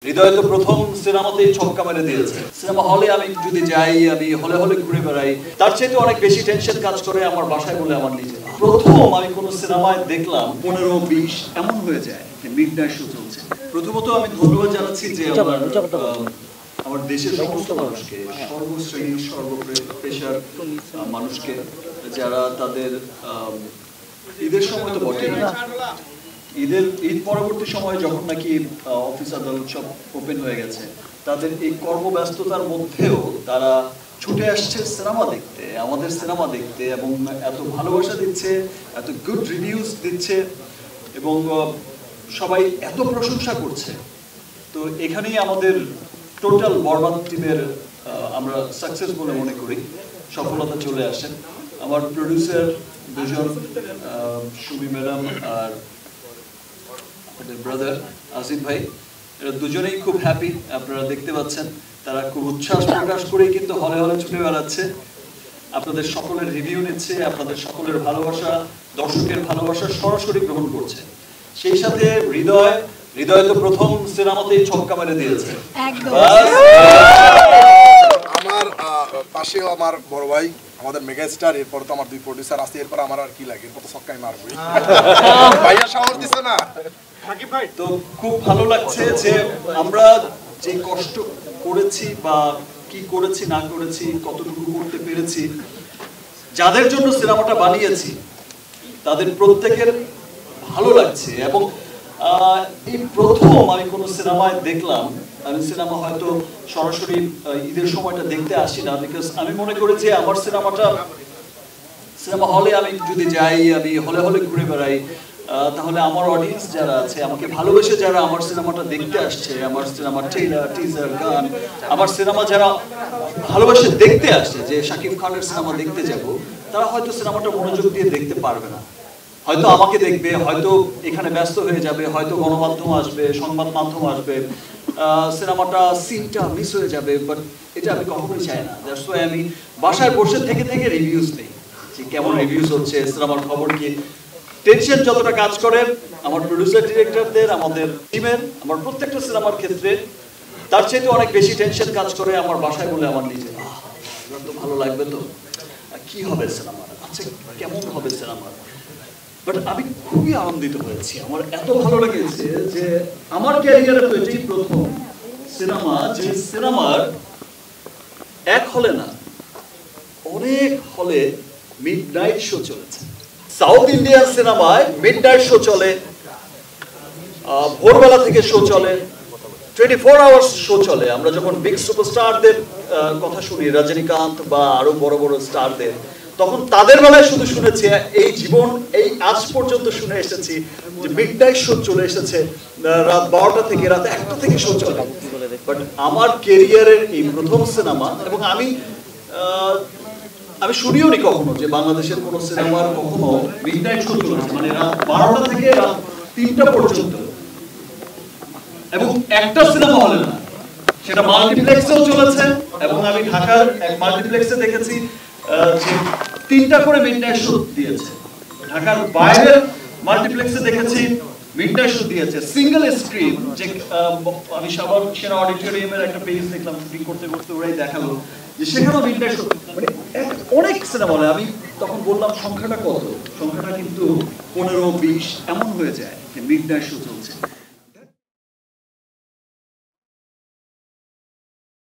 হৃদয় তো প্রথম সিনেমাতেই ছক্কা মেরে দিয়েছে। সিনেমা হলে আমি যদি যাই, আমি হলে হলে ঘুরে বেড়াই, তার চাইতে অনেক বেশি টেনশন কাজ করে আমার বাসায় বলে আমার নিজে। প্রথম আমি কোনো সিনেমায় দেখলাম 15-20 এমন হয়ে যায় যে মিডনাইট শো চলছে। প্রথমত আমি ধন্যবাদ জানাচ্ছি যে আমার দেশের সমস্ত মানুষকে, সর্বশ্রেণী সর্বপেশার মানুষকে, যারা তাদের ঈদের সময় তো বটেই, ঈদ পরবর্তী সময় যখন নাকি অফিস আদালত সব ওপেন হয়ে গেছে, তাদের এই কর্মব্যস্ততার মধ্যেও তারা ছুটে আসছে সিনেমা দেখতে, আমাদের সিনেমা দেখতে, এবং এত ভালোবাসা দিচ্ছে, এত গুড রিভিউজ দিচ্ছে, এবং সবাই এত প্রশংসা করছে। তো এখানেই আমাদের টোটাল বরবাদ টিমের আমরা সাকসেস বলে মনে করি, সফলতা চলে আসে। আমার প্রডিউসার দুজন, সুমি ম্যাডাম আর ব্রাদার আসিফ ভাই, এরা দুজনেই খুব হ্যাপি। আপনারা দেখতে পাচ্ছেন তারা খুব উচ্ছ্বাস প্রকাশ করেই কিন্তু হলে হলে ছুটে বেড়াচ্ছে, আপনাদের সকলের রিভিউ নিচ্ছে, আপনাদের সকলের ভালোবাসা, দর্শকের ভালোবাসা সরাসরি গ্রহণ করছে। সেই সাথে হৃদয় তো প্রথম সিনেমাতেই ছক্কা মেরে দিয়েছে। আমার পাশেও আমার বড় ভাই, আমাদের মেগা স্টার, এরপর তো আমার দুই প্রডিউসার আছে, এরপর আমার আর কি লাগে, এরপর তো ছক্কাই মারবই। ভাইয়া সাহস দিছে না। তো খুব ভালো লাগছে যে আমরা যে কষ্ট করেছি বা কি করেছি না করেছি, কতটুকু করতে পেরেছি, যাদের জন্য সিনেমাটা বানিয়েছি তাদের প্রত্যেকের ভালো লাগছে। এবং এই প্রথম আমি কোনো সিনেমায় দেখলাম, আমি সিনেমা হয়তো সরাসরি ঈদের সময়টা দেখতে আসি না, বিকজ আমি মনে করি যে আমার সিনেমা হলে আমি যদি যাই, আমি হলে হলে ঘুরে বেড়াই, তাহলে আমার অডিয়েন্স যারা আছে, আমাকে ভালোবেসে যারা আমার সিনেমাটা দেখতে আসছে, আমার সিনেমার ট্রেলার, টিজার, গান, আমার সিনেমা যারা ভালোবেসে দেখতে আসছে, যে শাকিব খানের সিনেমা দেখতে যাব, তারা হয়তো সিনেমাটা মনোযোগ দিয়ে দেখতে পারবে না, হয়তো আমাকে দেখবে, হয়তো এখানে ব্যস্ত হয়ে যাবে, হয়তো গণমাধ্যম আসবে, সংবাদ মাধ্যম আসবে, সিনেমাটা সিনটা মিস হয়ে যাবে। বাট এটা আমি কখনোই চাই না। দ্যাটস ওয়াই আমি বাসায় বসে থেকে রিভিউজ নেই, যে কেমন রিভিউজ হচ্ছে, সিনেমার খবর কি। টেনশন যতটা কাজ করে আমার প্রডিউসার ডিরেক্টরদের, আমাদের টিমের, আমার প্রত্যেকটা সিনেমার ক্ষেত্রে, তার চাইতে অনেক বেশি টেনশন কাজ করে আমার বাসায় বলে আমার নিজে। এবার তো ভালো লাগবে, তো কি হবে সিনেমার, আচ্ছা কেমন হবে সিনেমার। বাট আমি খুবই আনন্দিত হয়েছি, আমার এত ভালো লেগেছে যে আমার ক্যারিয়ারে তো এটাই প্রথম সিনেমা যে সিনেমার এক হলে না, অনেক হলে মিডনাইট শো চলেছে। সাউথ ইন্ডিয়ান সিনেমায় মিডনাইট শো চলে, ভোরবেলা থেকে শো চলে, 24 আওয়ার্স শো চলে। আমরা যখন বিগ সুপারস্টারদের কথা শুনি, রজনীকান্ত বা আরো বড় বড় স্টারদের, তখন তাদের বেলায় শুধু শুনেছি, এই জীবন এই আজ পর্যন্ত শুনে এসেছি যে মিডনাইট শো চলে এসেছে, রাত 12টা থেকে রাত 1টা থেকে শো চলে। বাট আমার ক্যারিয়ারের এই প্রথম সিনেমা, এবং আমি শুনিও নি কখনো যে বাংলাদেশের কোনো সিনেমার কখনো মিডনাইট শো চলেছে, মানে রাত 12টা থেকে রাত 3টা পর্যন্ত, এবং একটা সিনেমা হলে না, সেটা মাল্টিপ্লেক্সেও চলেছে। এবং আমি ঢাকার এক মাল্টিপ্লেক্সে দেখেছি যে 3টা করে মিডনাইট শো দিয়েছে। ঢাকার বাইরের মাল্টিপ্লেক্সে দেখেছি মিডনাইট শো দিয়েছে, সিঙ্গেল স্ক্রিন। যে আমি সবার সেরা অডিটোরিয়ামের একটা পেজ দেখলাম, শুটিং করতে করতে ওরাই দেখালো যে সেখানেও মিডনাইট শো, মানে অনেক সিনেমা হলে। আমি তখন বললাম সংখ্যাটা কত, সংখ্যাটা কিন্তু 15-20 এমন হয়ে যায় যে মিডনাইট শো চলছে।